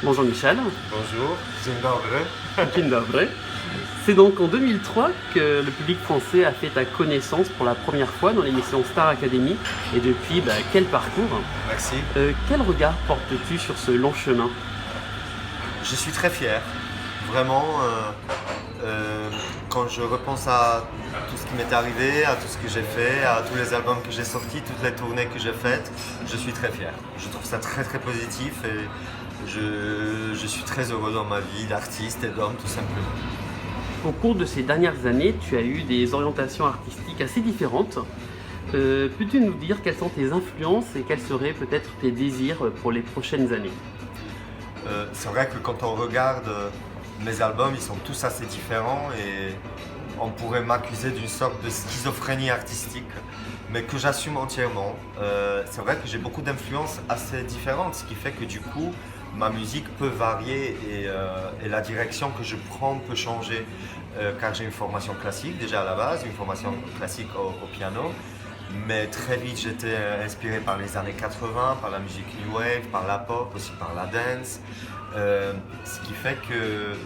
Bonjour Michel. Bonjour, dzień dobry. Dzień dobry. C'est donc en 2003 que le public français a fait ta connaissance pour la première fois dans l'émission Star Academy. Et depuis, quel parcours. Merci. Quel regard portes-tu sur ce long chemin? Je suis très fier. Vraiment, quand je repense à tout ce qui m'est arrivé, à tout ce que j'ai fait, à tous les albums que j'ai sortis, toutes les tournées que j'ai faites, je suis très fier. Je trouve ça très très positif et je suis très heureux dans ma vie d'artiste et d'homme tout simplement. Au cours de ces dernières années, tu as eu des orientations artistiques assez différentes. Peux-tu nous dire quelles sont tes influences et quels seraient peut-être tes désirs pour les prochaines années? C'est vrai que quand on regarde mes albums, ils sont tous assez différents et on pourrait m'accuser d'une sorte de schizophrénie artistique, mais que j'assume entièrement. C'est vrai que j'ai beaucoup d'influences assez différentes, ce qui fait que du coup, ma musique peut varier et la direction que je prends peut changer, car j'ai une formation classique déjà à la base, une formation classique au piano. Mais très vite, j'étais inspiré par les années 80, par la musique new wave, par la pop, aussi par la dance. Ce qui fait que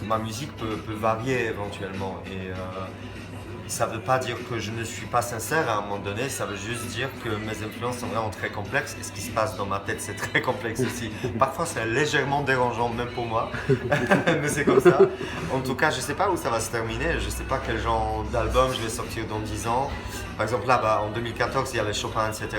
ma musique peut varier éventuellement. Et ça ne veut pas dire que je ne suis pas sincère à un moment donné, ça veut juste dire que mes influences sont vraiment très complexes. Et ce qui se passe dans ma tête, c'est très complexe aussi. Parfois, c'est légèrement dérangeant, même pour moi. Mais c'est comme ça. En tout cas, je ne sais pas où ça va se terminer. Je ne sais pas quel genre d'album je vais sortir dans 10 ans. Par exemple, là, en 2014, il y avait Chopin, etc.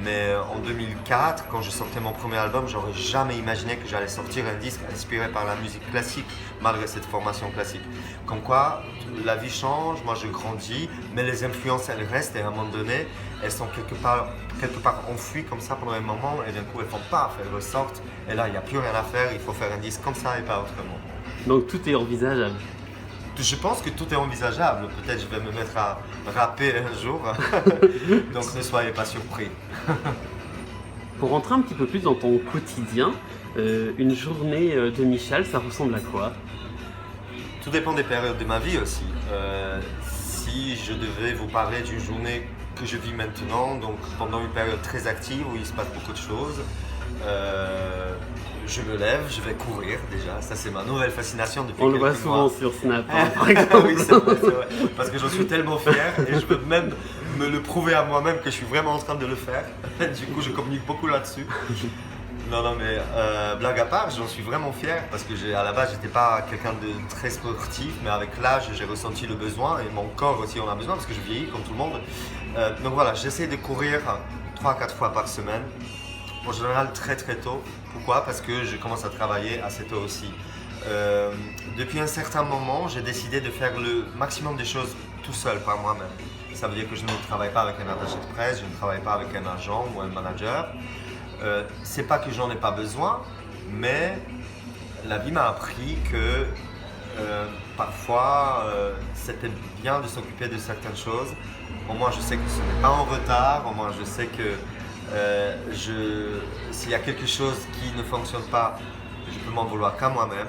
Mais en 2004, quand je sortais mon premier album, j'aurais jamais imaginé que j'allais sortir un disque inspiré par la musique classique, malgré cette formation classique. Comme quoi, la vie change, moi je grandis, mais les influences, elles restent et à un moment donné, elles sont quelque part enfouies comme ça pendant un moment et d'un coup, elles font paf, elles ressortent. Et là, il n'y a plus rien à faire, il faut faire un disque comme ça et pas autrement. Donc tout est envisageable. Je pense que tout est envisageable. Peut-être je vais me mettre à rapper un jour. Donc ne soyez pas surpris. Pour rentrer un petit peu plus dans ton quotidien, une journée de Michel, ça ressemble à quoi? Tout dépend des périodes de ma vie aussi. Si je devais vous parler d'une journée que je vis maintenant, donc pendant une période très active où il se passe beaucoup de choses, je me lève, je vais courir déjà. Ça, c'est ma nouvelle fascination depuis On le voit quelques mois. souvent sur Snap, hein, par exemple. Oui, c'est vrai. Parce que j'en suis tellement fier et je veux même me le prouver à moi-même que je suis vraiment en train de le faire. Du coup, je communique beaucoup là-dessus. Non, mais blague à part, j'en suis vraiment fier parce que à la base, j'étais pas quelqu'un de très sportif, mais avec l'âge, j'ai ressenti le besoin et mon corps aussi en a besoin parce que je vieillis comme tout le monde. Donc voilà, j'essaie de courir 3-4 fois par semaine. En général, très très tôt. Pourquoi? Parce que je commence à travailler assez tôt aussi. Depuis un certain moment, j'ai décidé de faire le maximum des choses tout seul par moi-même. Ça veut dire que je ne travaille pas avec un attaché de presse, je ne travaille pas avec un agent ou un manager. C'est pas que j'en ai pas besoin, mais la vie m'a appris que parfois c'était bien de s'occuper de certaines choses. Au moins je sais que ce n'est pas en retard, au moins je sais que s'il y a quelque chose qui ne fonctionne pas, je peux m'en vouloir qu'à moi-même.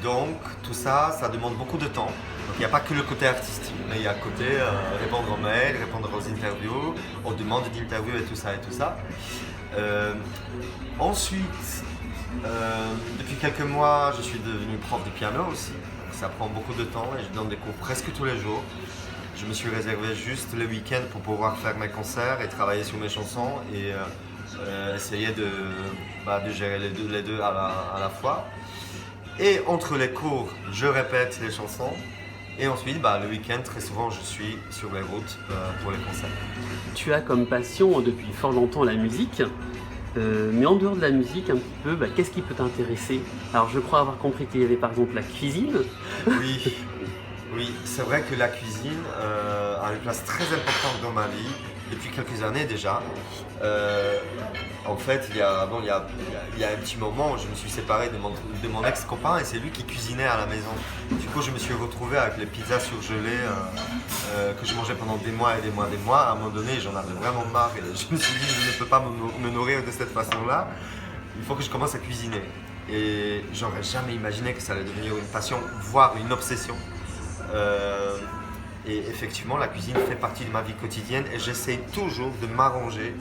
Donc tout ça, ça demande beaucoup de temps. Donc il n'y a pas que le côté artistique, mais il y a le côté répondre aux mails, répondre aux interviews, aux demandes d'interviews et tout ça et tout ça. Ensuite, depuis quelques mois, je suis devenu prof de piano aussi. Donc ça prend beaucoup de temps et je donne des cours presque tous les jours. Je me suis réservé juste le week-end pour pouvoir faire mes concerts et travailler sur mes chansons et essayer de gérer les deux à la fois. Et entre les cours, je répète les chansons. Et ensuite, le week-end, très souvent, je suis sur les routes pour les concerts. Tu as comme passion depuis fort longtemps la musique, mais en dehors de la musique, un petit peu, qu'est-ce qui peut t'intéresser? Alors je crois avoir compris qu'il y avait par exemple la cuisine. Oui, c'est vrai que la cuisine a une place très importante dans ma vie depuis quelques années déjà. En fait, il y a un petit moment où je me suis séparé de mon ex-copain et c'est lui qui cuisinait à la maison. Du coup, je me suis retrouvé avec les pizzas surgelées que je mangeais pendant des mois et des mois et des mois. À un moment donné, j'en avais vraiment marre et je me suis dit, je ne peux pas me nourrir de cette façon-là. Il faut que je commence à cuisiner. Et j'aurais jamais imaginé que ça allait devenir une passion, voire une obsession. Et effectivement, la cuisine fait partie de ma vie quotidienne et j'essaie toujours de m'arranger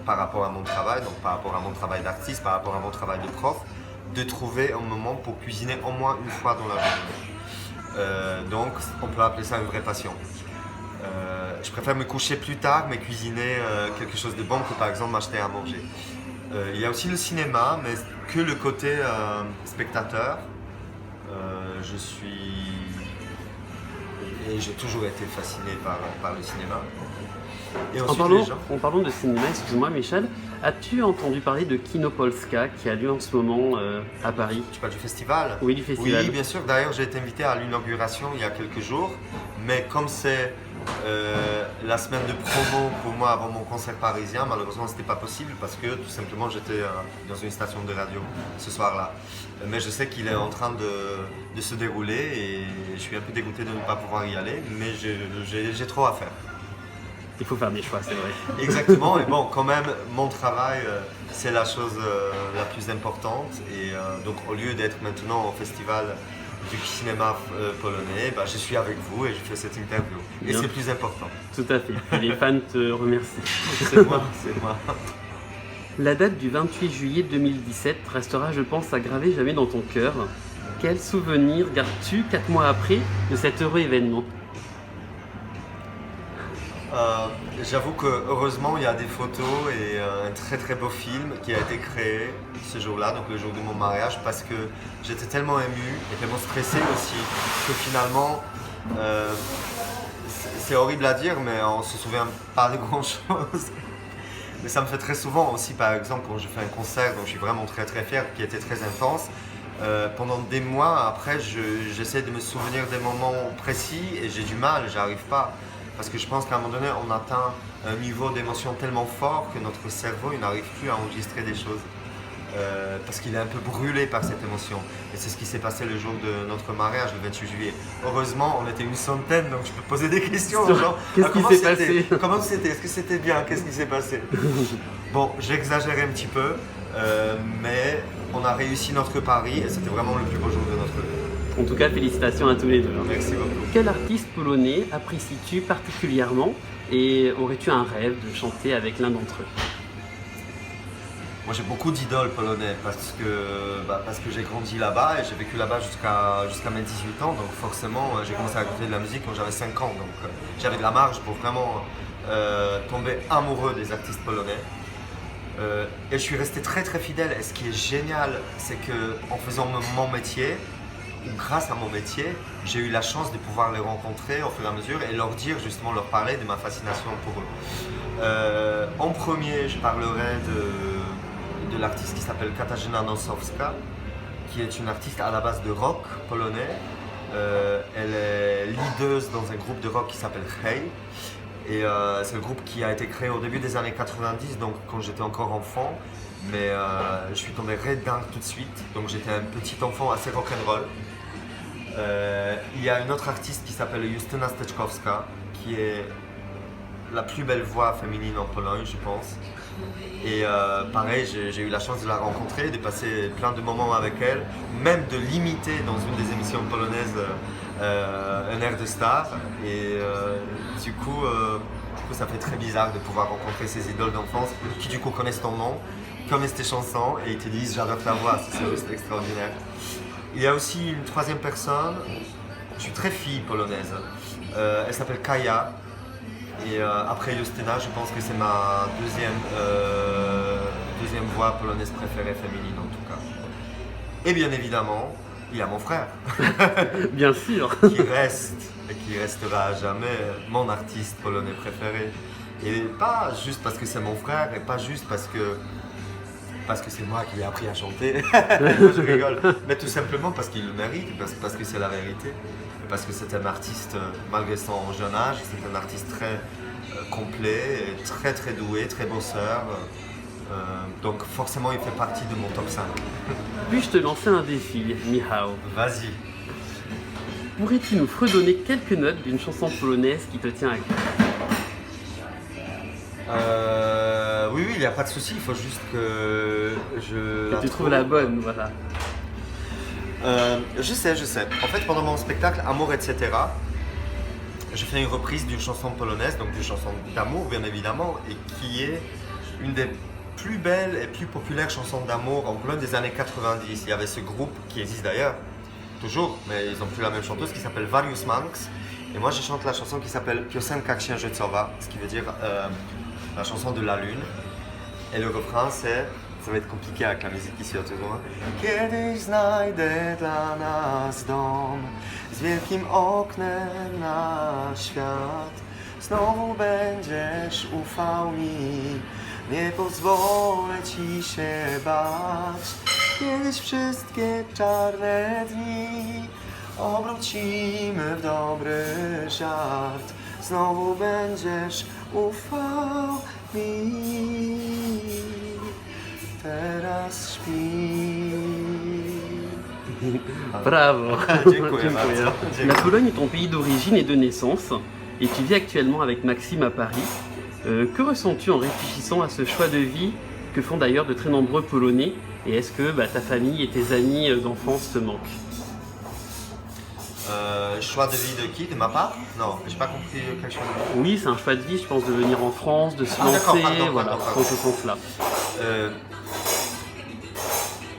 par rapport à mon travail, donc par rapport à mon travail d'artiste, par rapport à mon travail de prof, de trouver un moment pour cuisiner au moins une fois dans la journée. Donc on peut appeler ça une vraie passion. Je préfère me coucher plus tard mais cuisiner quelque chose de bon que par exemple m'acheter à manger. Il y a aussi le cinéma, mais que le côté spectateur. Je suis... Et j'ai toujours été fasciné par le cinéma. Et ensuite, en parlant de cinéma, excuse-moi Michel, as-tu entendu parler de Kinopolska qui a lieu en ce moment à Paris? Tu parles du festival? Oui, du festival. Oui, bien sûr. D'ailleurs, j'ai été invité à l'inauguration il y a quelques jours. Mais comme c'est la semaine de promo pour moi avant mon concert parisien, malheureusement, c'était pas possible parce que tout simplement, j'étais dans une station de radio ce soir-là. Mais je sais qu'il est en train de se dérouler et je suis un peu dégoûté de ne pas pouvoir y aller, mais j'ai trop à faire. Il faut faire des choix, c'est vrai. Exactement, et bon, quand même, mon travail, c'est la chose la plus importante. Et donc, au lieu d'être maintenant au festival du cinéma polonais, je suis avec vous et je fais cette interview. Et Bien. c'est le plus important. Tout à fait. Les fans te remercient. C'est moi, c'est moi. La date du 28 juillet 2017 restera, je pense, à graver jamais dans ton cœur. Quel souvenir gardes-tu 4 mois après de cet heureux événement? J'avoue que heureusement il y a des photos et un très très beau film qui a été créé ce jour-là, donc le jour de mon mariage, parce que j'étais tellement ému et tellement stressé aussi que finalement c'est horrible à dire mais on se souvient pas de grand chose. Mais ça me fait très souvent aussi, par exemple quand je fais un concert dont je suis vraiment très très fier, qui était très intense. Pendant des mois après j'essaie de me souvenir des moments précis et j'ai du mal, j'arrive pas. Parce que je pense qu'à un moment donné, on atteint un niveau d'émotion tellement fort que notre cerveau il n'arrive plus à enregistrer des choses. Parce qu'il est un peu brûlé par cette émotion. Et c'est ce qui s'est passé le jour de notre mariage, le 28 juillet. Heureusement, on était une centaine, donc je peux poser des questions aux gens. Qu'est-ce qui s'est passé? Comment c'était? Est-ce que c'était bien? Qu'est-ce qui s'est passé? Bon, j'exagère un petit peu, mais on a réussi notre pari et c'était vraiment le plus beau jour de notre vie. En tout cas, félicitations à tous les deux. Merci beaucoup. Quel artiste polonais apprécies-tu particulièrement et aurais-tu un rêve de chanter avec l'un d'entre eux? Moi j'ai beaucoup d'idoles polonais parce que j'ai grandi là-bas et j'ai vécu là-bas jusqu'à mes 18 ans. Donc forcément j'ai commencé à écouter de la musique quand j'avais 5 ans. Donc j'avais de la marge pour vraiment tomber amoureux des artistes polonais. Et je suis resté très très fidèle. Et ce qui est génial, c'est qu'en faisant mon métier, ou grâce à mon métier, j'ai eu la chance de pouvoir les rencontrer au fur et à mesure et leur dire justement, leur parler de ma fascination pour eux. En premier, je parlerai de l'artiste qui s'appelle Katarzyna Nosowska, qui est une artiste à la base de rock polonais. Elle est leaduse dans un groupe de rock qui s'appelle Hey. Et c'est le groupe qui a été créé au début des années 90, donc quand j'étais encore enfant. Mais je suis tombé dingue tout de suite, donc j'étais un petit enfant assez rock'n'roll. Il y a une autre artiste qui s'appelle Justyna Steczkowska, qui est la plus belle voix féminine en Pologne, je pense. Et pareil, j'ai eu la chance de la rencontrer, de passer plein de moments avec elle, même de l'imiter dans une des émissions polonaises, un air de star. Et du coup, ça fait très bizarre de pouvoir rencontrer ces idoles d'enfance qui du coup connaissent ton nom, connaissent tes chansons et ils te disent j'adore ta voix, c'est juste extraordinaire. Il y a aussi une troisième personne, je suis très fille polonaise, elle s'appelle Kaja. Et après Justyna, je pense que c'est ma deuxième voix polonaise préférée féminine en tout cas. Et bien évidemment, il y a mon frère. Bien sûr. Qui reste et qui restera à jamais mon artiste polonais préféré. Et pas juste parce que c'est mon frère et pas juste parce que c'est moi qui ai appris à chanter. Je rigole. Mais tout simplement parce qu'il le mérite, parce que c'est la vérité. Parce que c'est un artiste, malgré son jeune âge, c'est un artiste très complet, et très très doué, très bosseur. Donc forcément il fait partie de mon top 5. Puis-je te lancer un défi, Michał? Vas-y. Pourrais-tu nous fredonner quelques notes d'une chanson polonaise qui te tient à cœur? Oui, il n'y a pas de souci, il faut juste que tu trouves la bonne, voilà. Je sais. En fait, pendant mon spectacle Amour, etc., je fais une reprise d'une chanson polonaise, donc d'une chanson d'amour, bien évidemment, et qui est une des plus belles et plus populaires chansons d'amour en Pologne des années 90. Il y avait ce groupe qui existe d'ailleurs, toujours, mais ils n'ont plus la même chanteuse, qui s'appelle Various Monks. Et moi, je chante la chanson qui s'appelle Piosenka Księżycowa, ce qui veut dire la chanson de la lune. Et le refrain, c'est, ça va être compliqué avec la musique ici autour de moi. Kiedyś znajdę dla nas dom z wielkim oknem na świat. Znowu będziesz ufał mi, nie pozwolę ci się bać. Kiedyś wszystkie czarne dni obrócimy w dobry żart. Znowu będziesz ufał mi. Teraz śpi. Bravo. Dziękuję bardzo. La Pologne est ton pays d'origine et de naissance, et tu vis actuellement avec Maxime à Paris. Que ressens-tu en réfléchissant à ce choix de vie que font d'ailleurs de très nombreux Polonais? Et est-ce que ta famille et tes amis d'enfance te manquent? Choix de vie de qui? De ma part? Non, j'ai pas compris quel choix de vie. Oui, c'est un choix de vie, je pense, de venir en France, de se d'accord, lancer, pardon, voilà, pardon. dans ce sens-là.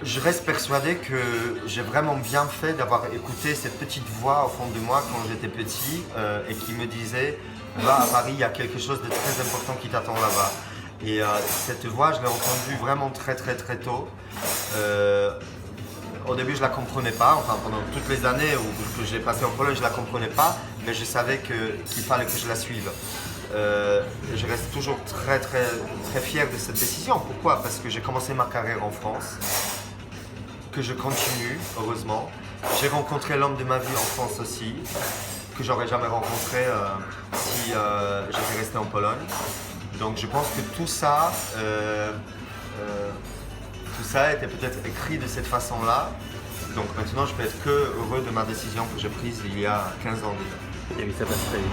Je reste persuadé que j'ai vraiment bien fait d'avoir écouté cette petite voix au fond de moi quand j'étais petit et qui me disait va à Paris, il y a quelque chose de très important qui t'attend là-bas. Et cette voix, je l'ai entendue vraiment très tôt. Au début, je la comprenais pas. Enfin, pendant toutes les années que j'ai passé en Pologne, je la comprenais pas, mais je savais qu'il fallait que je la suive. Je reste toujours très fier de cette décision. Pourquoi? Parce que j'ai commencé ma carrière en France, que je continue, heureusement. J'ai rencontré l'homme de ma vie en France aussi, que j'aurais jamais rencontré si j'étais resté en Pologne. Donc je pense que tout ça était peut-être écrit de cette façon-là. Donc maintenant, je peux être que heureux de ma décision que j'ai prise il y a 15 ans déjà. Et oui, ça passe très vite.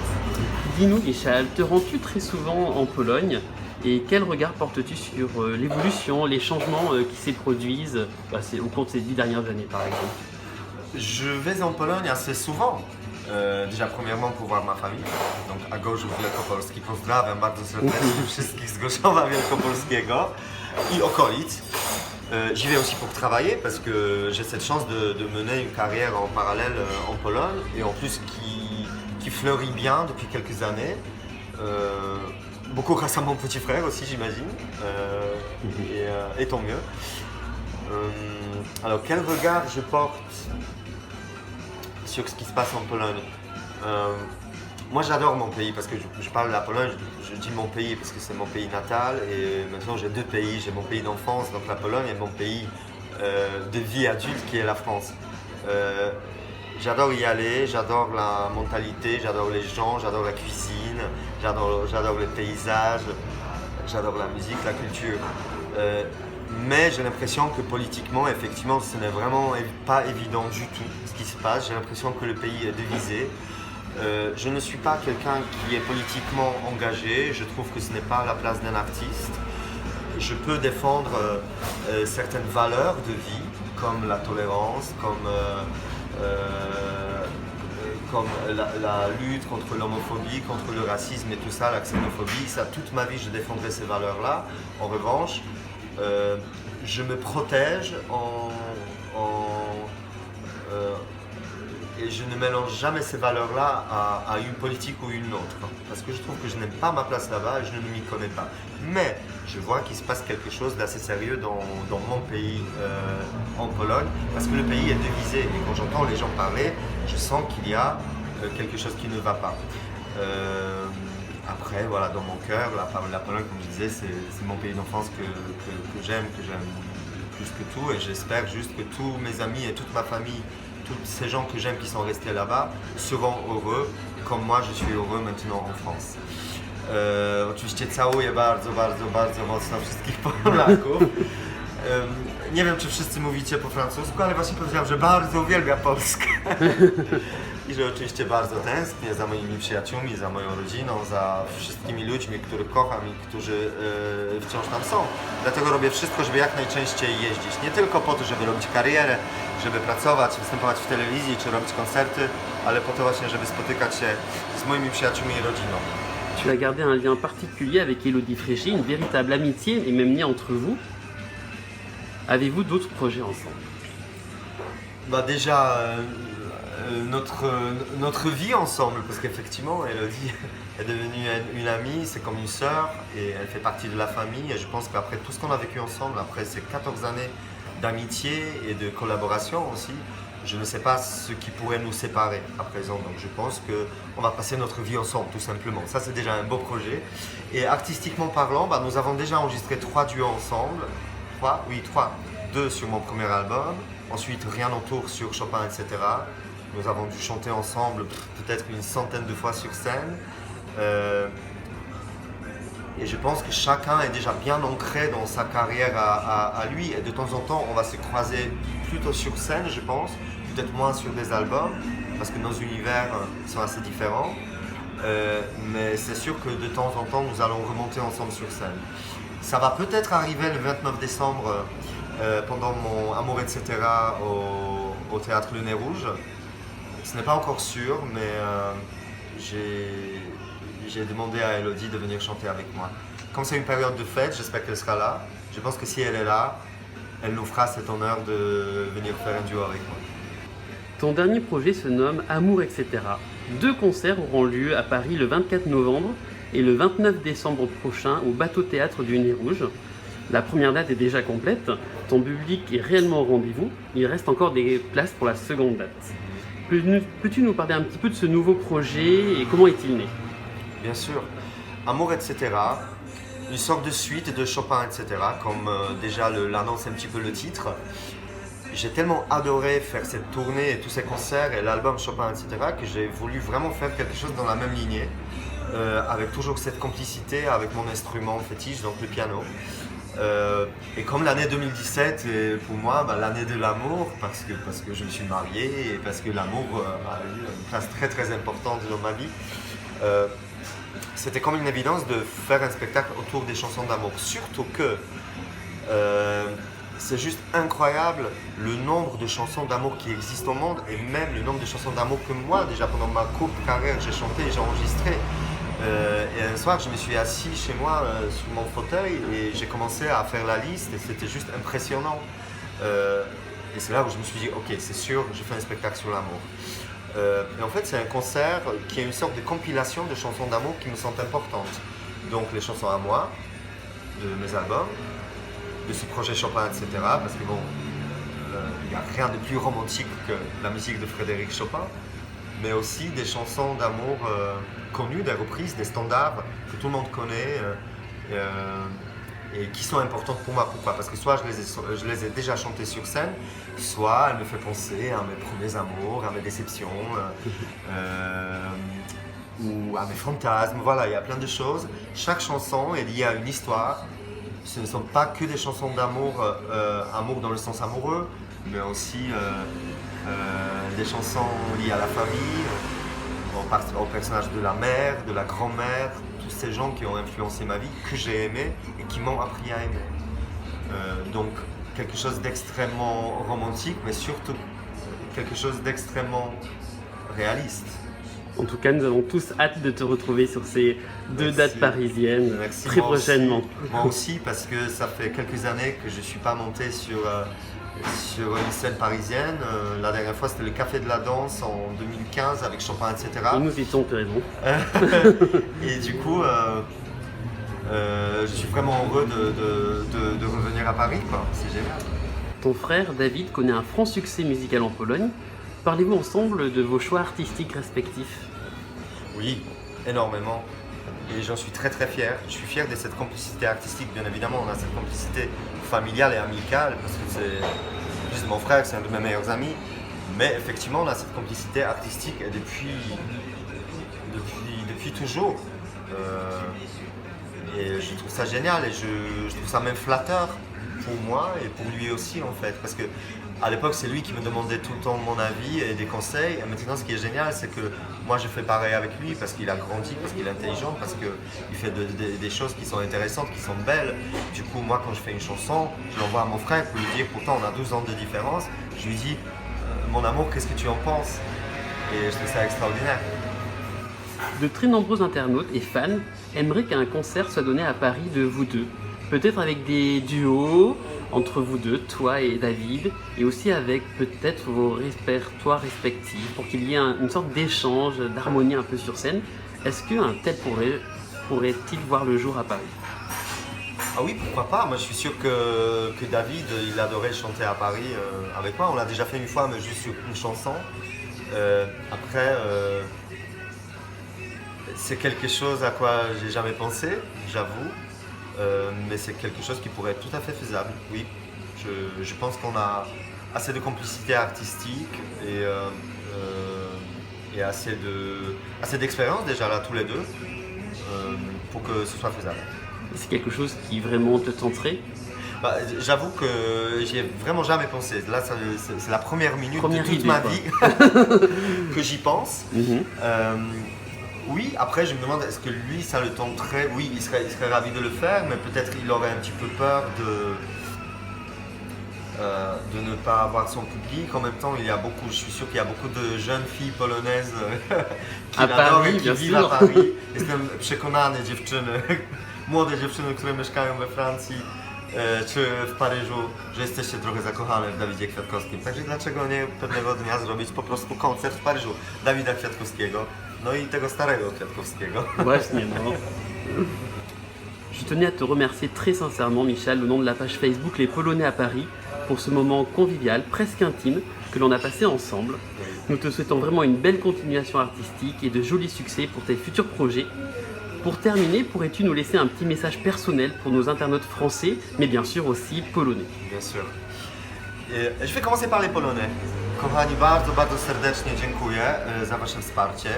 Dis-nous, Michal, te rends-tu très souvent en Pologne? Et quel regard portes-tu sur l'évolution, les changements qui s'y produisent au cours de ces 10 dernières années, par exemple? Je vais en Pologne assez souvent. Déjà premièrement pour voir ma famille, donc a Gorzów Wielkopolski. Pozdrawiam bardzo serdecznie wszystkich z Gorzowa Wielkopolskiego i okolic. J'y vais aussi pour travailler parce que j'ai cette chance de mener une carrière en parallèle en Pologne et en plus qui fleurit bien depuis quelques années. Beaucoup grâce à mon petit frère aussi, j'imagine, et tant mieux. Alors quel regard je porte sur ce qui se passe en Pologne? Moi j'adore mon pays parce que je parle de la Pologne, je dis mon pays parce que c'est mon pays natal et maintenant j'ai deux pays, j'ai mon pays d'enfance donc la Pologne et mon pays de vie adulte qui est la France. J'adore y aller, j'adore la mentalité, j'adore les gens, j'adore la cuisine, j'adore les paysages, j'adore la musique, la culture. Mais j'ai l'impression que politiquement, effectivement, ce n'est vraiment pas évident du tout ce qui se passe. J'ai l'impression que le pays est divisé. Je ne suis pas quelqu'un qui est politiquement engagé. Je trouve que ce n'est pas la place d'un artiste. Je peux défendre certaines valeurs de vie, comme la tolérance, comme la lutte contre l'homophobie, contre le racisme et tout ça, la xénophobie. Ça, toute ma vie, je défendrai ces valeurs-là. En revanche, je me protège et je ne mélange jamais ces valeurs-là à une politique ou une autre. Parce que je trouve que je n'aime pas ma place là-bas et je ne m'y connais pas. Mais je vois qu'il se passe quelque chose d'assez sérieux dans mon pays, en Pologne, parce que le pays est divisé. Et quand j'entends les gens parler, je sens qu'il y a quelque chose qui ne va pas. Après, voilà, dans mon cœur, la Pologne, comme je disais, c'est mon pays d'enfance que j'aime plus que tout. Et j'espère juste que tous mes amis et toute ma famille, tous ces gens que j'aime qui sont restés là-bas, seront heureux, comme moi je suis heureux maintenant en France. Oczywiście całuję bardzo mocno wszystkich Polaków. Nie wiem, czy wszyscy mówicie po francusku, ale właśnie powiedziałem, że bardzo uwielbiam Polskę. I że oczywiście bardzo tęsknię za moimi przyjaciółmi, za moją rodziną, za wszystkimi ludźmi, których kocham i którzy wciąż tam są. Dlatego robię wszystko, żeby jak najczęściej jeździć. Nie tylko po to, żeby robić karierę, żeby pracować, występować w telewizji czy robić koncerty, ale po to właśnie, żeby spotykać się z moimi przyjaciółmi i rodziną. tu as gardé un lien particulier avec Élodie Frégé, une véritable amitié est même née entre vous. Avez-vous d'autres projets ensemble? Bah déjà, notre vie ensemble, parce qu'effectivement, Élodie est devenue une amie, c'est comme une sœur, et elle fait partie de la famille. Et je pense qu'après tout ce qu'on a vécu ensemble, après ces 14 années d'amitié et de collaboration aussi, je ne sais pas ce qui pourrait nous séparer à présent. Donc je pense qu'on va passer notre vie ensemble, tout simplement. Ça, c'est déjà un beau projet. Et artistiquement parlant, bah, nous avons déjà enregistré 3 duos ensemble. 3, 2 sur mon premier album. Ensuite, Rien n'entoure sur Chopin, etc. Nous avons dû chanter ensemble peut-être une centaine de fois sur scène. Et je pense que chacun est déjà bien ancré dans sa carrière à lui. Et de temps en temps, on va se croiser plutôt sur scène, je pense. Peut-être moins sur des albums, parce que nos univers sont assez différents. Mais c'est sûr que de temps en temps, nous allons remonter ensemble sur scène. Ça va peut-être arriver le 29 décembre pendant mon Amour, etc. au Théâtre Le Nez Rouge. Ce n'est pas encore sûr, mais j'ai demandé à Élodie de venir chanter avec moi. Comme c'est une période de fête, j'espère qu'elle sera là. Je pense que si elle est là, elle nous fera cet honneur de venir faire un duo avec moi. Ton dernier projet se nomme Amour, etc. 2 concerts auront lieu à Paris le 24 novembre et le 29 décembre prochain au Bateau Théâtre du Nez Rouge. La première date est déjà complète, ton public est réellement au rendez-vous, il reste encore des places pour la seconde date. Peux-tu nous parler un petit peu de ce nouveau projet et comment est-il né? Bien sûr. Amour, etc. Une sorte de suite de Chopin, etc. Comme déjà l'annonce un petit peu le titre. J'ai tellement adoré faire cette tournée et tous ces concerts et l'album Chopin, etc. que j'ai voulu vraiment faire quelque chose dans la même lignée. Avec toujours cette complicité avec mon instrument fétiche, donc le piano. Et comme l'année 2017 est pour moi l'année de l'amour, parce que je me suis marié et parce que l'amour a eu une place très très importante dans ma vie, c'était comme une évidence de faire un spectacle autour des chansons d'amour. Surtout que c'est juste incroyable le nombre de chansons d'amour qui existent au monde et même le nombre de chansons d'amour que moi, déjà pendant ma courte carrière, j'ai chanté et j'ai enregistré. Et un soir, je me suis assis chez moi sur mon fauteuil et j'ai commencé à faire la liste et c'était juste impressionnant. Et c'est là où je me suis dit, ok, c'est sûr, je fais un spectacle sur l'amour. Et en fait, c'est un concert qui est une sorte de compilation de chansons d'amour qui me semblent importantes. Donc les chansons à moi, de mes albums, de ce projet Chopin, etc. Parce que bon, il n'y a rien de plus romantique que la musique de Frédéric Chopin. Mais aussi des chansons d'amour connues, des reprises, des standards que tout le monde connaît et qui sont importantes pour moi. Pourquoi? Parce que soit je les ai déjà chantées sur scène, soit elle me fait penser à mes premiers amours, à mes déceptions ou à mes fantasmes. Voilà, il y a plein de choses. Chaque chanson est liée à une histoire. Ce ne sont pas que des chansons d'amour, amour dans le sens amoureux, mais aussi des chansons liées à la famille, au personnage de la mère, de la grand-mère, tous ces gens qui ont influencé ma vie, que j'ai aimé et qui m'ont appris à aimer. Donc quelque chose d'extrêmement romantique, mais surtout quelque chose d'extrêmement réaliste. En tout cas, nous avons tous hâte de te retrouver sur ces 2 dates parisiennes. Merci. Très prochainement. Moi aussi, parce que ça fait quelques années que je ne suis pas monté sur une scène parisienne. La dernière fois, c'était le Café de la Danse en 2015 avec Chopin, etc. Et nous étions, tu as raison. Et du coup, je suis vraiment heureux de revenir à Paris, quoi. C'est génial. Ton frère David connaît un franc succès musical en Pologne. Parlez-vous ensemble de vos choix artistiques respectifs? Oui, énormément. Et j'en suis très très fier. Je suis fier de cette complicité artistique, bien évidemment. On a cette complicité familiale et amicale, parce que c'est juste mon frère, c'est un de mes meilleurs amis. Mais effectivement, on a cette complicité artistique depuis toujours. Et je trouve ça génial et je trouve ça même flatteur pour moi et pour lui aussi en fait. Parce que à l'époque, c'est lui qui me demandait tout le temps mon avis et des conseils. Et maintenant, ce qui est génial, c'est que moi, je fais pareil avec lui parce qu'il a grandi, parce qu'il est intelligent, parce qu'il fait des choses qui sont intéressantes, qui sont belles. Du coup, moi, quand je fais une chanson, je l'envoie à mon frère pour lui dire, pourtant, on a 12 ans de différence. Je lui dis, mon amour, qu'est-ce que tu en penses? Et je trouve ça extraordinaire. De très nombreux internautes et fans aimeraient qu'un concert soit donné à Paris de vous deux. Peut-être avec des duos entre vous deux, toi et David, et aussi avec peut-être vos répertoires respectifs pour qu'il y ait une sorte d'échange, d'harmonie un peu sur scène. Est-ce qu'un tel pourrait-il voir le jour à Paris? Ah oui, pourquoi pas. Moi, je suis sûr que David, il adorait chanter à Paris avec moi. On l'a déjà fait une fois, mais juste sur une chanson. Après, c'est quelque chose à quoi j'ai jamais pensé, j'avoue. Mais c'est quelque chose qui pourrait être tout à fait faisable, oui. Je pense qu'on a assez de complicité artistique et assez d'expérience déjà là tous les deux pour que ce soit faisable. C'est quelque chose qui vraiment te tenterait? Bah, j'avoue que j'y ai vraiment jamais pensé. Là, c'est la première minute Première de toute idée, ma quoi. vie que j'y pense. Oui, après je me demande est-ce que lui ça le tenterait. Oui, il serait ravi de le faire, mais peut-être il aurait un petit peu peur de ne pas avoir son public. En même temps, je suis sûr qu'il y a beaucoup de jeunes filles polonaises qui À l'adorent Paris, et qui bien vivent sûr. à Paris. Jestem przekonany, dziewczyny, młode dziewczyny, które mieszkają we Francji czy w Paryżu, że jesteście trochę zakochane w Dawidzie Kwiatkowskim. Także dlaczego nie pewnego dnia zrobić po prostu koncert w Paryżu Dawida Kwiatkowskiego, no i tego starego Kwiatkowskiego. Właśnie, no. Je tenais à te remercier très sincèrement, Michal, au nom de la page Facebook Les Polonais à Paris, pour ce moment convivial, presque intime, que l'on a passé ensemble. Nous te souhaitons vraiment une belle continuation artistique et de jolis succès pour tes futurs projets. Pour terminer, pourrais-tu nous laisser un petit message personnel pour nos internautes français, mais bien sûr aussi polonais? Bien sûr. Je vais commencer par les Polonais. Kochani, bardzo, bardzo serdecznie dziękuję za Wasze wsparcie.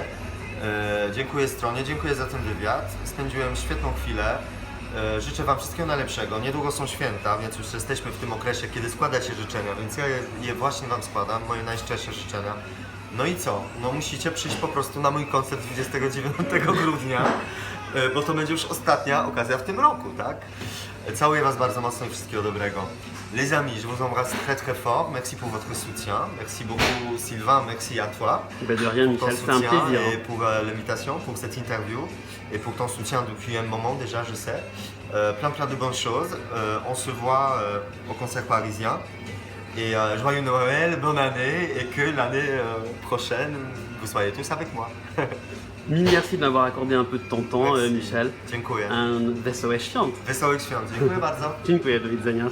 Dziękuję stronie, dziękuję za ten wywiad. Spędziłem świetną chwilę. Życzę Wam wszystkiego najlepszego. Niedługo są święta, więc już jesteśmy w tym okresie, kiedy składacie życzenia, więc ja je właśnie Wam składam, moje najszczersze życzenia. No i co? No musicie przyjść po prostu na mój koncert 29 grudnia, bo to będzie już ostatnia okazja w tym roku, tak? Całuję Was bardzo mocno i wszystkiego dobrego. Les amis, je vous embrasse très très fort. Merci pour votre soutien. Merci beaucoup Sylvain, merci à toi. Bah de rien, Pour ton Michal, c'est un soutien plaisir. et pour l'invitation, pour cette interview et pour ton soutien depuis un moment déjà, je sais. Plein de bonnes choses. On se voit au concert parisien. Et joyeux Noël, bonne année et que l'année prochaine, vous soyez tous avec moi. Mille merci de m'avoir accordé un peu de ton temps, Merci. Michal. Dziękuję. Un wesołe świąt. Wesołych świąt. Dziękuję bardzo. Dziękuję, do widzenia.